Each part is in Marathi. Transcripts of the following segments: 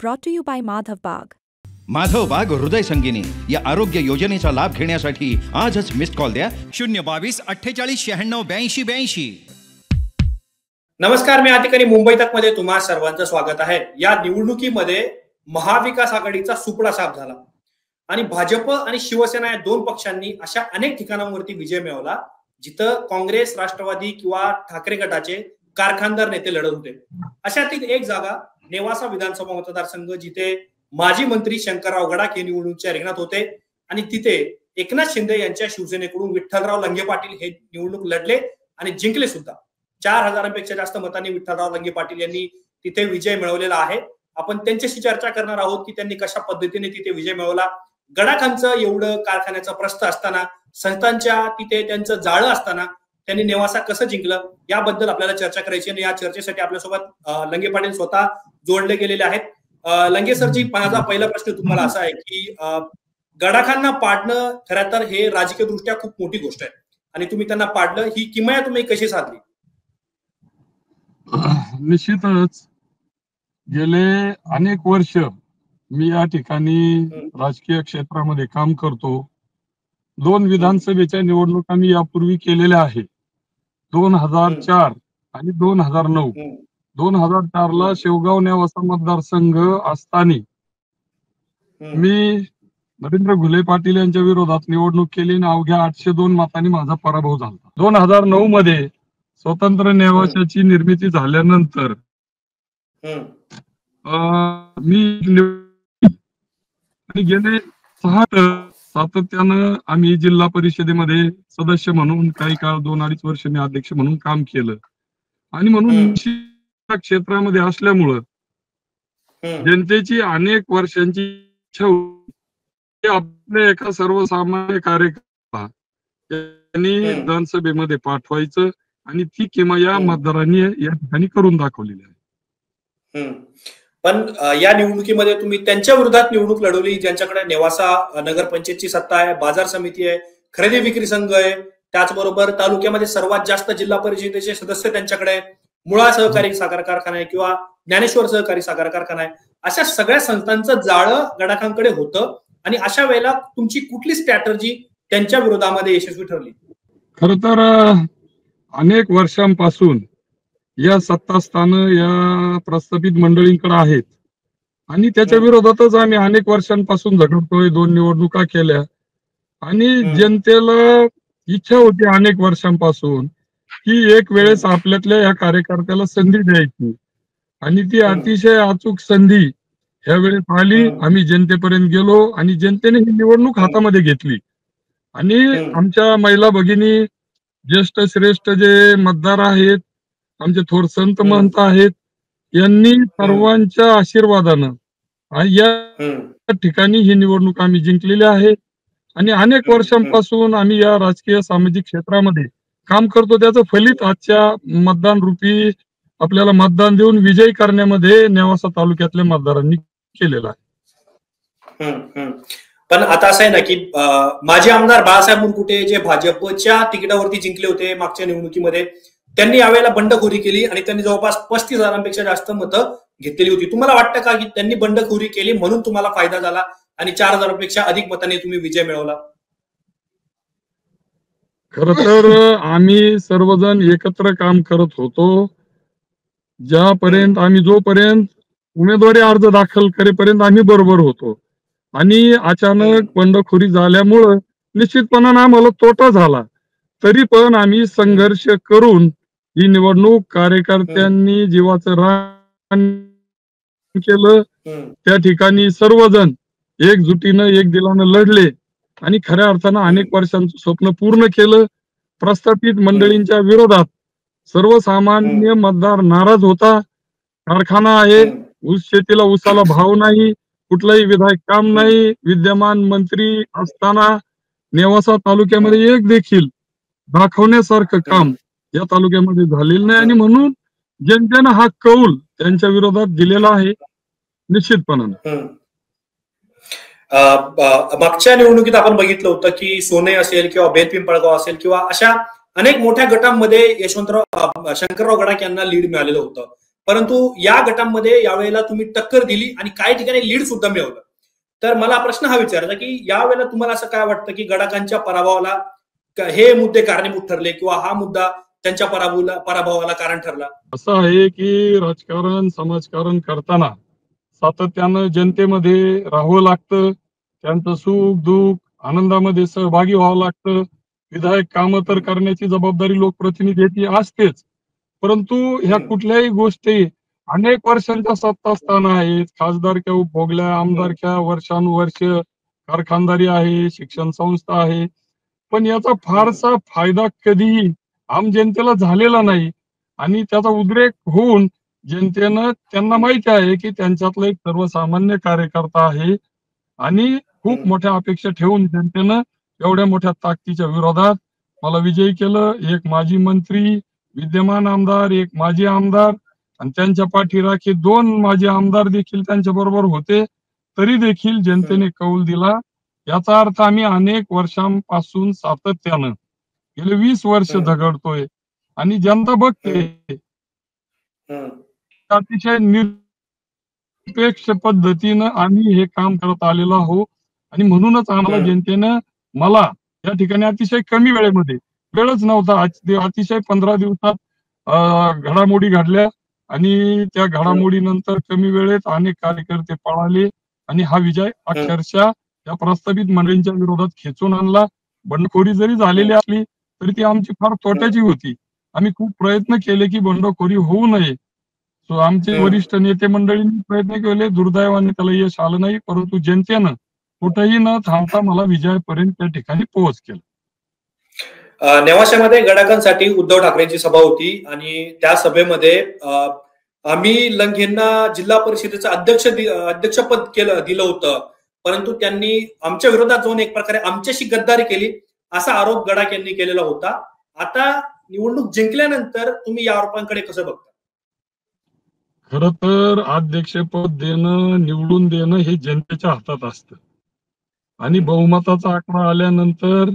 brought to you by Madhav Bagh. Madhav बाग हृदय संगिनी या आरोग्य योजनेचा लाभ घेण्यासाठी आजच मिस्ड कॉल द्या 022-48-96-82-82. नमस्कार, मी या ठिकाणी मुंबई तक मध्ये तुम्हा सर्वांचं स्वागत आहे. या निवडणुकीमध्ये महाविकास आघाडीचा सुपडा साफ झाला आणि भाजप आणि शिवसेना या दोन पक्षांनी अशा अनेक ठिकाणांवरती विजय मिळवला जिथं काँग्रेस, राष्ट्रवादी किंवा ठाकरे गटाचे कारखानदार नेते लढत होते. अशातील एक जागा नेवासा विधानसभा मतदारसंघ, जिथे माजी मंत्री शंकरराव गडाख हे निवडणुकीच्या रिंगणात होते आणि तिथे एकनाथ शिंदे यांच्या शिवसेनेकडून विठ्ठलराव लंगे पाटील हे निवडणूक लढले आणि जिंकले सुद्धा. 4000पेक्षा जास्त मतांनी विठ्ठलराव लंगे पाटील यांनी तिथे विजय मिळवलेला आहे. आपण त्यांच्याशी चर्चा करणार आहोत की त्यांनी कशा पद्धतीने तिथे विजय मिळवला. गडाखांचं एवढं कारखान्याचा प्रस्थ असताना, संस्थांच्या तिथे त्यांचं जाळं असताना त्यांनी नेवासा कसं जिंकलं याबद्दल आपल्याला चर्चा करायची आणि या चर्चेसाठी आपल्यासोबत लंगे पाटील स्वतः जोडले गेलेले आहेत. लंगे सरजी, माझा पहिला प्रश्न तुम्हाला असा आहे की गडाखांना पाडणं खरं तर हे राजकीय दृष्ट्या खूप मोठी गोष्ट आहे आणि तुम्ही त्यांना पाडलं, ही किमया तुम्ही कशी साधली? निश्चितच गेले अनेक वर्ष मी या ठिकाणी राजकीय क्षेत्रामध्ये काम करतो. 2 विधानसभेच्या निवडणुका मी यापूर्वी केलेल्या आहेत, 2004 आणि 2009. 2004ला शेवगाव नेवासा मतदारसंघ असताना मी नरेंद्र घुले पाटील यांच्या विरोधात निवडणूक केली आणि अवघ्या 802 मतांनी माझा पराभव झाला. 2009 मध्ये स्वतंत्र नेवासाची निर्मिती झाल्यानंतर मी गेले 6 सातत्यानं आम्ही जिल्हा परिषदेमध्ये सदस्य म्हणून काही काळ 2-2.5 वर्ष मी अध्यक्ष म्हणून काम केलं आणि म्हणून क्षेत्रामध्ये असल्यामुळं जनतेची अनेक वर्षांची इच्छा होती आपल्या एका सर्वसामान्य कार्यकर्ता त्यांनी विधानसभेमध्ये पाठवायचं आणि ती किमया मतदारांनी या ठिकाणी करून दाखवलेली आहे. पण या निवडणुकीमध्ये तुम्ही त्यांच्या विरोधात निवडणूक लढवली ज्यांच्याकडे नेवासा नगरपंचायतची सत्ता आहे, बाजार समिती आहे, खरेदी विक्री संघ आहे, त्याचबरोबर तालुक्यामध्ये सर्वात जास्त जिल्हा परिषदेचे सदस्य त्यांच्याकडे, मुळा सहकारी साखर कारखाना आहे किंवा ज्ञानेश्वर सहकारी साखर कारखाना आहे. अशा सगळ्या संस्थांचं जाळं गडाखांकडे होतं आणि अशा वेळेला तुमची कुठली स्ट्रॅटर्जी त्यांच्या विरोधामध्ये यशस्वी ठरली? खर तर अनेक वर्षांपासून या सत्तास्थानं या प्रस्थापित मंडळींकडे आहेत आणि त्याच्या विरोधातच आम्ही अनेक वर्षांपासून झगडतोय. 2 निवडणुका केल्या आणि जनतेला इच्छा होती अनेक वर्षांपासून की एक वेळेस आपल्यातल्या या कार्यकर्त्याला संधी द्यायची आणि ती अतिशय अचूक संधी ह्या वेळेस आली. आम्ही जनतेपर्यंत गेलो आणि जनतेने ही निवडणूक हातामध्ये घेतली आणि आमच्या महिला भगिनी, ज्येष्ठ श्रेष्ठ जे मतदार आहेत, आमचे थोर संत महंत आहेत, यांनी सर्वांच्या आशीर्वादानं या ठिकाणी ही निवडणूक आम्ही जिंकलेली आहे आणि अनेक वर्षांपासून आम्ही या राजकीय सामाजिक क्षेत्रामध्ये काम करतो. त्याचं फलित आजच्या मतदान रूपी आपल्याला मतदान देऊन विजयी करण्यामध्ये नेवासा तालुक्यातल्या मतदारांनी केलेला आहे. पण आता असं आहे ना की माजी आमदार बाळासाहेब मुरकुटे जे भाजपच्या तिकिटावरती जिंकले होते मागच्या निवडणुकीमध्ये, त्यांनी यावेळेला बंडखोरी केली आणि त्यांनी जवळपास 35,000पेक्षा जास्त मतं घेतलेली होती. तुम्हाला वाटतं का की त्यांनी बंडखोरी केली म्हणून तुम्हाला फायदा झाला आणि 4000पेक्षा अधिक मतांनी तुम्ही विजय मिळवला? खर तर आम्ही सर्वजण एकत्र काम करत होतो. जोपर्यंत उमेदवारी अर्ज दाखल करेपर्यंत आम्ही बरोबर होतो आणि अचानक बंडखोरी झाल्यामुळं निश्चितपणाने आम्हाला तोटा झाला. तरी पण आम्ही संघर्ष करून ही निवडणूक कार्यकर्त्यांनी जीवाचं रान केलं. त्या ठिकाणी सर्वजण एकजुटीनं एक दिलानं लढले आणि खऱ्या अर्थानं अनेक वर्षांचं स्वप्न पूर्ण केलं. प्रस्थापित मंडळींच्या विरोधात सर्वसामान्य मतदार नाराज होता. कारखाना आहे, ऊस शेतीला ऊसाला भाव नाही, कुठलंही विधायक काम नाही, विद्यमान मंत्री असताना नेवासा तालुक्यामध्ये एक देखील दाखवण्यासारखं काम या तालुक्यामध्ये झालेलं नाही आणि म्हणून जनतेनं हा कौल त्यांच्या विरोधात दिलेला आहे निश्चितपणाने. मागच्या निवडणुकीत आपण बघितलं होतं की सोने असेल किंवा बेलपिंपळगाव असेल किंवा अशा अनेक मोठ्या गटांमध्ये शंकरराव गडाख यांना लीड मिळालेलं होतं. परंतु या गटामध्ये यावेळेला तुम्ही टक्कर दिली आणि काही ठिकाणी लीड सुद्धा मिळवलं. तर मला प्रश्न हा विचारायचा की यावेळेला तुम्हाला असं काय वाटतं की गडाखांच्या पराभवाला हे मुद्दे कारणीभूत ठरले किंवा हा मुद्दा त्यांच्या पराभवाला कारण ठरला? असं आहे की राजकारण समाजकारण करताना सातत्यानं जनतेमध्ये राहावं लागतं, त्यांचं सुख दुःख आनंदामध्ये सहभागी व्हावं लागतं. विधायक कामं तर करण्याची जबाबदारी लोकप्रतिनिधीची असतेच, परंतु ह्या कुठल्याही गोष्टी अनेक वर्षांच्या सत्ता स्थान आहेत. खासदारक्या उपभोगल्या, आमदारक्या वर्षानुवर्ष, कारखानदारी आहे, शिक्षण संस्था आहे, पण याचा फारसा फायदा कधीही आम जनतेला झालेला नाही. आणि त्याचा उद्रेक होऊन जनतेनं त्यांना माहिती आहे की त्यांच्यातला एक सर्वसामान्य कार्यकर्ता आहे आणि खूप मोठ्या अपेक्षा ठेवून जनतेनं एवढ्या मोठ्या ताकदीच्या विरोधात मला विजयी केलं. एक माजी मंत्री, विद्यमान आमदार, एक माजी आमदार आणि त्यांच्या पाठीराखी 2 माजी आमदार देखील त्यांच्या बरोबर होते. तरी देखील जनतेने कौल दिला. याचा अर्थ आम्ही अनेक वर्षांपासून सातत्यानं गेले 20 वर्ष झगडतोय आणि जनता बघते. अतिशय निरपेक्ष पद्धतीनं आम्ही हे काम करत आलेलो आहोत आणि म्हणूनच आम्हाला जनतेनं मला या ठिकाणी अतिशय कमी वेळेमध्ये, वेळच नव्हता, अतिशय 15 दिवसात घडामोडी घडल्या आणि त्या घडामोडीनंतर कमी वेळेत अनेक कार्यकर्ते पळाले आणि हा विजय अक्षरशः या प्रस्तावित मंडळींच्या विरोधात खेचून आणला. बंडखोरी जरी झालेली असली तरी ती आमची फार तोट्याची होती. आम्ही खूप प्रयत्न केले की बंडखोरी होऊ नये. आमचे वरिष्ठ नेते मंडळींनी प्रयत्न केले, दुर्दैवाने त्याला यश आलं नाही, परंतु जनतेनं कुठेही न थांबता मला विजयापर्यंत त्या ठिकाणी पोहोच केलं. नेवाशामध्ये गडाखांसाठी उद्धव ठाकरेंची सभा होती आणि त्या सभेमध्ये आम्ही लंघेंना जिल्हा परिषदेचं अध्यक्षपद दिलं होतं, परंतु त्यांनी आमच्या विरोधात जाऊन एक प्रकारे आमच्याशी गद्दारी केली असा आरोप गडाख यांनी केलेला होता. आता निवडणूक जिंकल्यानंतर तुम्ही या आरोपांकडे कसं बघता? खर तर अध्यक्षपद देणं, निवडून देणं हे जनतेच्या हातात असतं आणि बहुमताचा आकडा आल्यानंतर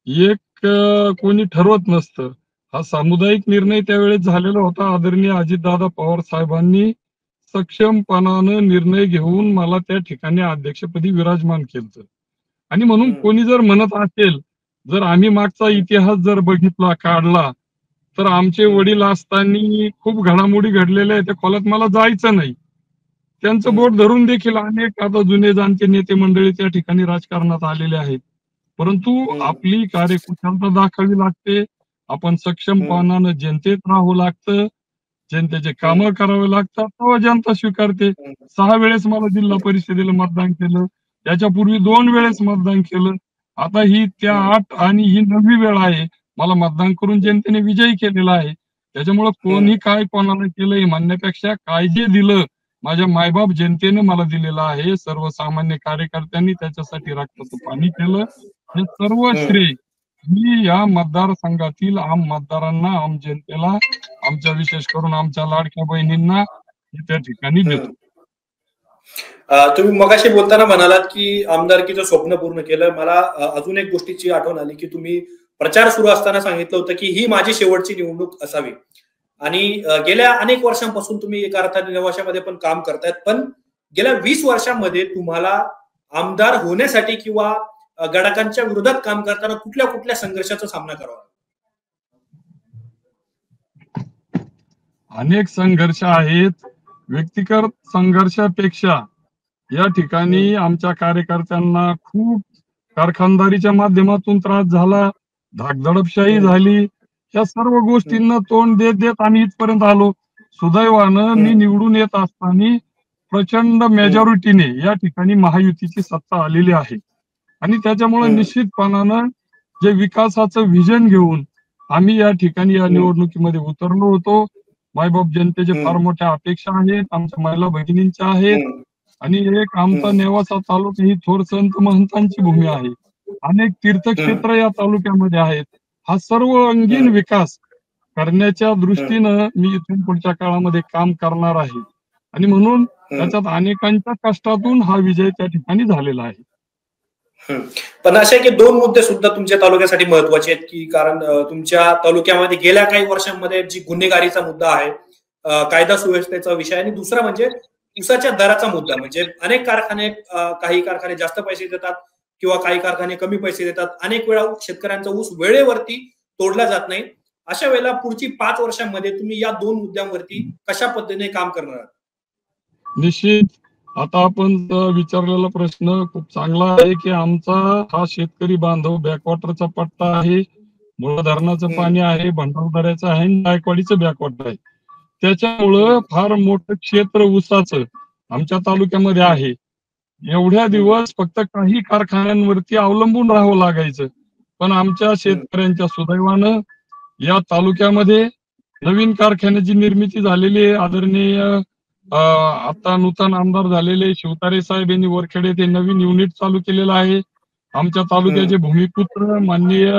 एक कोणी ठरवत नसतं. हा सामुदायिक निर्णय त्यावेळेस झालेला होता. आदरणीय अजितदादा पवार साहेबांनी सक्षमपणानं निर्णय घेऊन मला त्या ठिकाणी अध्यक्षपदी विराजमान केलं. आणि म्हणून कोणी जर म्हणत असेल, जर आम्ही मागचा इतिहास जर बघितला, काढला, तर आमचे वडील असताना खूप घडामोडी घडलेल्या आहेत, त्या खोलात मला जायचं नाही. त्यांचं बोट धरून देखील अनेक आता जुने जाणते नेते मंडळी त्या ठिकाणी राजकारणात आलेले आहेत. परंतु आपली कार्यकुशलता दाखवावी लागते. आपण सक्षमपणानं जनतेत राहावं लागतं, जनतेचे कामं करावे लागतात, तेव्हा जनता स्वीकारते. 6 वेळेस मला जिल्हा परिषदेला मतदान केलं, त्याच्यापूर्वी 2 वेळेस मतदान केलं. आता ही त्या 8 आणि ही 9वी वेळ आहे. मला मतदान करून जनतेने विजयी केलेला आहे. त्याच्यामुळे कोणी काय कोणाला केलं हे म्हणण्यापेक्षा काय जे दिलं माझ्या मायबाप जनतेने मला दिलेलं आहे. सर्वसामान्य कार्यकर्त्यांनी त्याच्यासाठी रक्ताचं पाणी केलं. हे सर्व श्रेय मी या मतदारसंघातील आम मतदारांना, आम जनतेला, आमच्या विशेष करून आमच्या लाडक्या बहिणींना त्या ठिकाणी देतो. तुम्ही मगाशी बोलताना म्हणालात की आमदारकीचं स्वप्न पूर्ण केलं. मला अजून एक गोष्टीची आठवण आली की तुम्ही प्रचार सुरू असताना सांगितलं होतं की ही माझी शेवटची निवडणूक असावी आणि गेल्या अनेक वर्षांपासून तुम्ही एका अर्थाने नेवाशामध्ये पण काम करतायत, पण गेल्या 20 वर्षांमध्ये तुम्हाला आमदार होण्यासाठी किंवा गडाखांच्या विरोधात काम करताना कुठल्या कुठल्या संघर्षाचा सामना करावा? अनेक संघर्ष आहेत. व्यक्तिगत संघर्षापेक्षा या ठिकाणी आमच्या कार्यकर्त्यांना खूप कारखानदारीच्या माध्यमातून त्रास झाला, धाकदडपशाही झाली. या सर्व गोष्टींना तोंड देत देत आम्ही इथपर्यंत आलो. सुदैवानं मी निवडून येत असताना प्रचंड मेजॉरिटीने या ठिकाणी महायुतीची सत्ता आलेली आहे आणि त्याच्यामुळे निश्चितपणानं जे विकासाचं व्हिजन घेऊन आम्ही या ठिकाणी या निवडणुकीमध्ये उतरलो होतो. मायबाप जनतेचे फार मोठ्या अपेक्षा आहेत, आमच्या महिला भगिनींच्या आहेत आणि एक आमचा नेवासा तालुका ही थोर संत महंतांची भूमी आहे. अनेक तीर्थक्षेत्र या तालुक्यामध्ये आहेत. हा सर्व अंगीण विकास करण्याच्या दृष्टीनं मी इथून पुढच्या काळामध्ये काम करणार आहे आणि म्हणून त्याच्यात अनेकांच्या कष्टातून हा विजय त्या ठिकाणी झालेला आहे. पण असे की 2 मुद्दे सुद्धा तुमच्या तालुक्यासाठी महत्वाचे आहेत की कारण तुमच्या तालुक्यामध्ये गेल्या काही वर्षांमध्ये जी गुन्हेगारीचा मुद्दा आहे कायदा सुव्यवस्थेचा विषय, आणि दुसरा म्हणजे ऊसाच्या दराचा मुद्दा. म्हणजे अनेक कारखाने, काही कारखाने जास्त पैसे देतात किंवा काही कारखाने कमी पैसे देतात. अनेक वेळा शेतकऱ्यांचा ऊस वेळेवरती तोडला जात नाही. अशा वेळेला पुढची 5 वर्षांमध्ये तुम्ही या 2 मुद्द्यांवरती कशा पद्धतीने काम करणार आहात? निश्चित. आता आपण विचारलेला प्रश्न खूप चांगला आहे की आमचा हा शेतकरी बांधव बॅकवॉटरचा पट्टा आहे, मुळा धरणाचं पाणी आहे, भंडारदऱ्याचं आहे, जायकवाडीचं बॅकवॉटर आहे. त्याच्यामुळं फार मोठं क्षेत्र ऊसाचं आमच्या तालुक्यामध्ये आहे. एवढ्या दिवस फक्त काही कारखान्यांवरती अवलंबून राहावं लागायचं. पण आमच्या शेतकऱ्यांच्या सुदैवानं या तालुक्यामध्ये नवीन कारखान्याची निर्मिती झालेली आहे. आदरणीय आता नूतन आमदार झालेले शिवतारे साहेब यांनी वरखेडे ते नवीन युनिट चालू केलेलं आहे. आमच्या तालुक्याचे भूमिपुत्र माननीय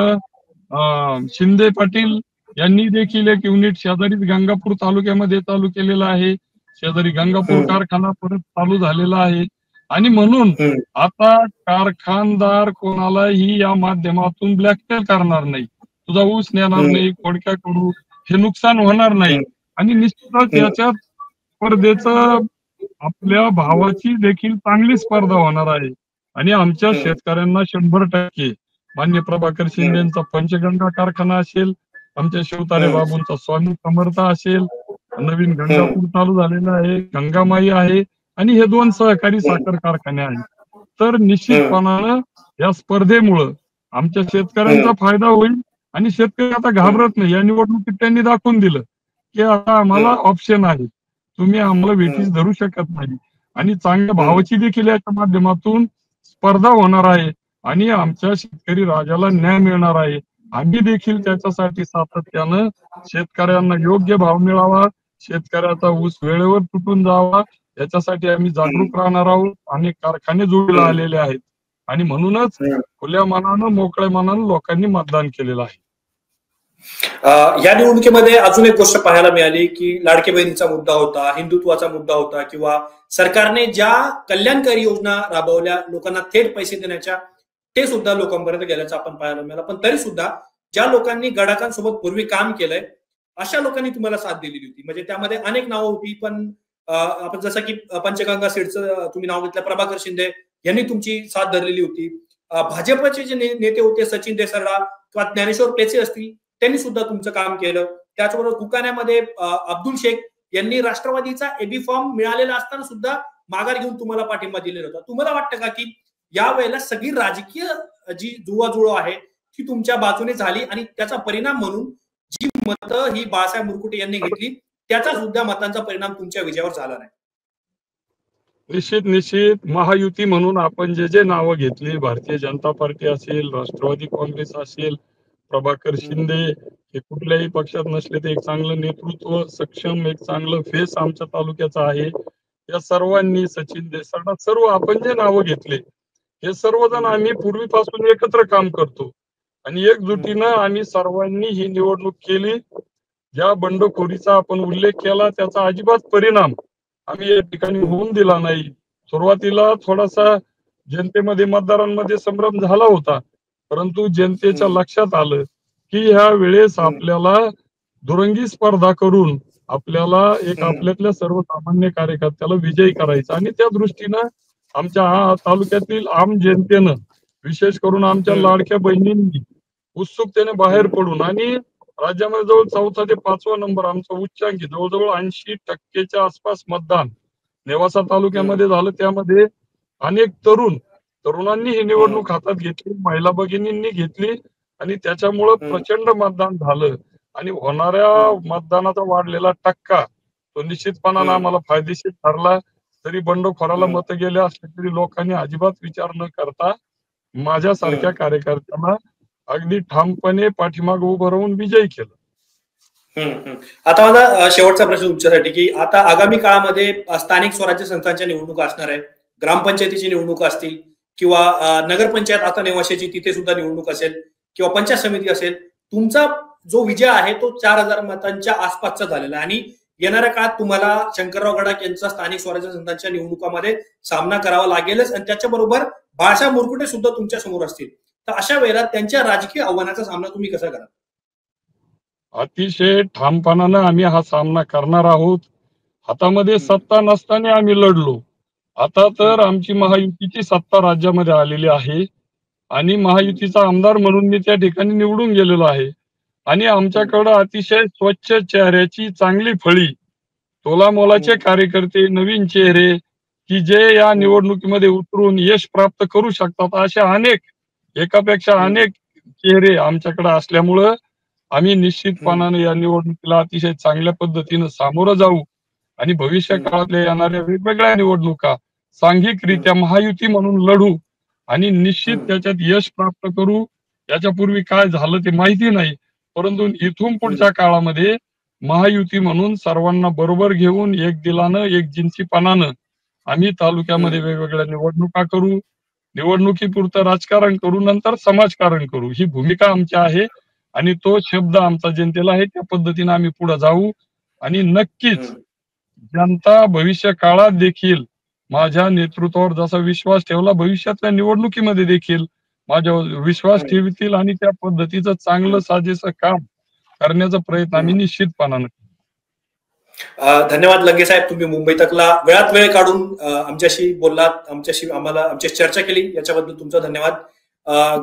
शिंदे पाटील यांनी देखील एक युनिट शेजारी गंगापूर तालुक्यामध्ये चालू केलेलं आहे. शेजारी गंगापूर कारखाना परत चालू झालेला आहे. आणि म्हणून आता कारखानदार कोणालाही या माध्यमातून ब्लॅकमेल करणार नाही, तुझा ऊस नेणार नाही, खोडक्या करू, हे नुकसान होणार नाही. आणि निश्चितच याच्यात स्पर्धेचं आपल्या भावाची देखील चांगली स्पर्धा होणार आहे. आणि आमच्या शेतकऱ्यांना 100% मान्य प्रभाकर शिंदेचा पंचगंगा कारखाना असेल, आमच्या शिवतारे बाबूंचा स्वामी समर्थ असेल, नवीन गंगापूर चालू झालेला आहे, गंगामाई आहे, आणि हे 2 सहकारी साखर कारखाने आहेत. तर निश्चितपणानं या स्पर्धेमुळं आमच्या शेतकऱ्यांचा फायदा होईल. आणि शेतकरी आता घाबरत नाही. या निवडणुकीत त्यांनी दाखवून दिलं की आता आम्हाला ऑप्शन आहे, तुम्ही आम्हाला वेठीस धरू शकत नाही. आणि चांगल्या भावाची देखील याच्या माध्यमातून स्पर्धा होणार आहे आणि आमच्या शेतकरी राजाला न्याय मिळणार आहे. आम्ही देखील त्याच्यासाठी सातत्यानं शेतकऱ्यांना योग्य भाव मिळावा, शेतकऱ्याचा ऊस वेळेवर तुटून जावा, याच्यासाठी आम्ही जागरूक राहणार आहोत. अनेक कारखाने जोडीला आलेले आहेत आणि म्हणूनच खुल्या मनानं मोकळ्या मनानं लोकांनी मतदान केलेलं आहे. या निवडणुकीमध्ये अजून एक गोष्ट पाहायला मिळाली की लाडकी बहिणीचा मुद्दा होता, हिंदुत्वाचा मुद्दा होता, किंवा सरकारने ज्या कल्याणकारी योजना राबवल्या लोकांना थेट पैसे देण्याच्या, ते सुद्धा लोकांपर्यंत गेल्याचं आपण पाहायला मिळालं. पण तरी सुद्धा ज्या लोकांनी गडाकांसोबत पूर्वी काम केलंय अशा लोकांनी तुम्हाला साथ दिलेली होती. म्हणजे त्यामध्ये अनेक नावं होती, पण आपण जसं की पंचगंगा सीडचं तुम्ही नाव घेतलं, प्रभाकर शिंदे यांनी तुमची साथ धरलेली होती. भाजपचे जे नेते होते सचिन देसरडा किंवा ज्ञानेश्वर पेचे असतील, त्यांनी सुद्धा तुमचं काम केलं. त्याचबरोबर कुकाण्यामध्ये अब्दुल शेख यांनी राष्ट्रवादीचा एबी फॉर्म मिळालेला असताना सुद्धा माघार घेऊन तुम्हाला पाठिंबा दिलेला होता. तुम्हाला वाटतं का की या वेळेला सगळी राजकीय जी जुळवाजुळव आहे ती तुमच्या बाजूने झाली आणि त्याचा परिणाम म्हणून जी मतं ही बाळासाहेब मुरकुटे यांनी घेतली त्याचा सुद्धा मतांचा परिणाम तुमच्या विजयावर झाला नाही? निश्चित महायुती म्हणून आपण जे नावं घेतली, भारतीय जनता पार्टी असेल, राष्ट्रवादी काँग्रेस असेल, प्रभाकर शिंदे, हे कुठल्याही पक्षात नसले तर एक चांगलं नेतृत्व, सक्षम एक चांगलं फेस आमच्या तालुक्याचं आहे. या सर्वांनी, सचिन देसाडा, सर्व आपण जे नावं घेतले हे सर्वजण आम्ही पूर्वीपासून एकत्र काम करतो आणि एकजुटीनं आम्ही सर्वांनी ही निवडणूक केली. ज्या बंडखोरीचा आपण उल्लेख केला त्याचा अजिबात परिणाम आम्ही या ठिकाणी होऊन दिला नाही. सुरुवातीला थोडासा जनतेमध्ये, मतदारांमध्ये संभ्रम झाला होता, परंतु जनतेच्या लक्षात आलं की ह्या वेळेस आपल्याला दुरंगी स्पर्धा करून आपल्याला एक आपल्यातल्या सर्वसामान्य कार्यकर्त्याला विजयी करायचा. आणि त्या दृष्टीनं आमच्या तालुक्यातील आम जनतेनं, विशेष करून आमच्या लाडक्या बहिणींनी उत्सुकतेने बाहेर पडून, आणि राज्यामध्ये जवळ 4था ते 5वा नंबर आमचा उच्चांकी, जवळजवळ 80% आसपास मतदान नेवासा तालुक्यामध्ये झालं. त्यामध्ये अनेक तरुणांनी ही निवडणूक हातात घेतली, महिला भगिनींनी घेतली आणि त्याच्यामुळं प्रचंड मतदान झालं. आणि होणाऱ्या मतदानाचा वाढलेला टक्का तो निश्चितपणानं आम्हाला फायदेशीर ठरला. तरी बंडखोराला मतं गेले असले तरी लोकांनी अजिबात विचार न करता माझ्यासारख्या कार्यकर्त्यांना अगदी ठामपणे पाठीमागे उभं राहून विजयी केलं. आता माझा शेवटचा प्रश्न तुमच्यासाठी की आता आगामी काळामध्ये स्थानिक स्वराज्य संस्थांच्या निवडणुका असणार आहे, ग्रामपंचायतीची निवडणूक असतील किंवा नगरपंचायत आता नेवाशाची तिथे सुद्धा निवडणूक असेल किंवा पंचायत समिती असेल. तुमचा जो विजय आहे तो 4000 मतांच्या आसपासचा झालेला आहे आणि येणाऱ्या काळात तुम्हाला शंकरराव गडाख यांचा स्थानिक स्वराज्य संस्थांच्या निवडणुकामध्ये सामना करावा लागेलच आणि त्याच्याबरोबर बाळासाहेब मुरकुटे सुद्धा तुमच्या समोर असतील. तर अशा वेळेला त्यांच्या राजकीय आव्हानाचा सामना तुम्ही कसा कराल? अतिशय ठामपणानं आम्ही हा सामना करणार आहोत. हातामध्ये सत्ता नसताना आम्ही लढलो. आता तर आमची महायुतीची सत्ता राज्यामध्ये आलेली आहे आणि महायुतीचा आमदार म्हणून मी त्या ठिकाणी निवडून गेलेलो आहे आणि आमच्याकडं अतिशय स्वच्छ चेहऱ्याची चांगली फळी, तोलामोलाचे कार्यकर्ते, नवीन चेहरे की जे या निवडणुकीमध्ये उतरून यश प्राप्त करू शकतात, असे अनेक, एकापेक्षा अनेक चेहरे आमच्याकडे असल्यामुळं आम्ही निश्चितपणाने या निवडणुकीला अतिशय चांगल्या पद्धतीनं सामोरं जाऊ आणि भविष्य काळातल्या येणाऱ्या वेगवेगळ्या निवडणुका सांघिकरित्या महायुती म्हणून लढू आणि निश्चित त्याच्यात यश प्राप्त करू. याच्यापूर्वी काय झालं ते माहिती नाही, परंतु इथून पुढच्या काळामध्ये महायुती म्हणून सर्वांना बरोबर घेऊन एक दिलानं, एक जिन्सीपणानं आम्ही तालुक्यामध्ये वेगवेगळ्या निवडणुका करू, निवडणुकीपुरतं राजकारण करू, नंतर समाजकारण करू. ही भूमिका आमची आहे आणि तो शब्द आमचा जनतेला आहे. त्या पद्धतीने आम्ही पुढे जाऊ आणि नक्कीच जनता भविष्य काळात देखील माझ्या नेतृत्वावर जसा विश्वास ठेवला, भविष्यातल्या निवडणुकीमध्ये देखील माझ्यावर विश्वास ठेवतील आणि त्या पद्धतीचं चांगलं साजेसं काम करण्याचा प्रयत्न आम्ही निश्चितपणानं करू. धन्यवाद लंगे साहेब, तुम्ही मुंबई तकला वेळात वेळ काढून आमच्याशी बोललात, आमच्याशी चर्चा केली, याच्याबद्दल तुमचा धन्यवाद.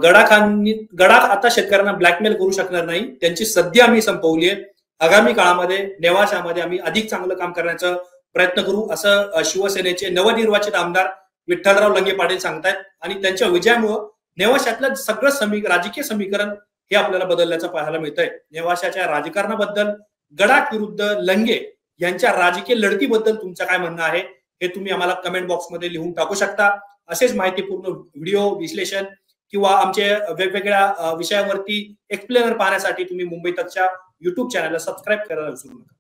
गडा आता शेतकऱ्यांना ब्लॅकमेल करू शकणार नाही, त्यांची सध्या आम्ही संपवली आहे. आगामी काळामध्ये नेवाशामध्ये आम्ही अधिक चांगलं काम करण्याचा प्रयत्न करू, असं शिवसेनेचे नवनिर्वाचित आमदार विठ्ठलराव लंगे पाटील सांगतायत आणि त्यांच्या विजयामुळं नेवाशातलं सगळं राजकीय समीकरण हे आपल्याला बदलल्याचं पाहायला मिळतंय. नेवाशाच्या राजकारणाबद्दल, गडाख विरुद्ध लंगे यांच्या राजकीय लढतीबद्दल तुमचं काय म्हणणं आहे हे तुम्ही आम्हाला कमेंट बॉक्समध्ये लिहून टाकू शकता. असेच माहितीपूर्ण व्हिडिओ विश्लेषण किंवा आमचे वेगवेगळ्या विषयावरती एक्सप्लेनर पाहण्यासाठी तुम्ही मुंबई तकच्या युट्यूब चॅनलला सबस्क्राईब करायला विसरू नका.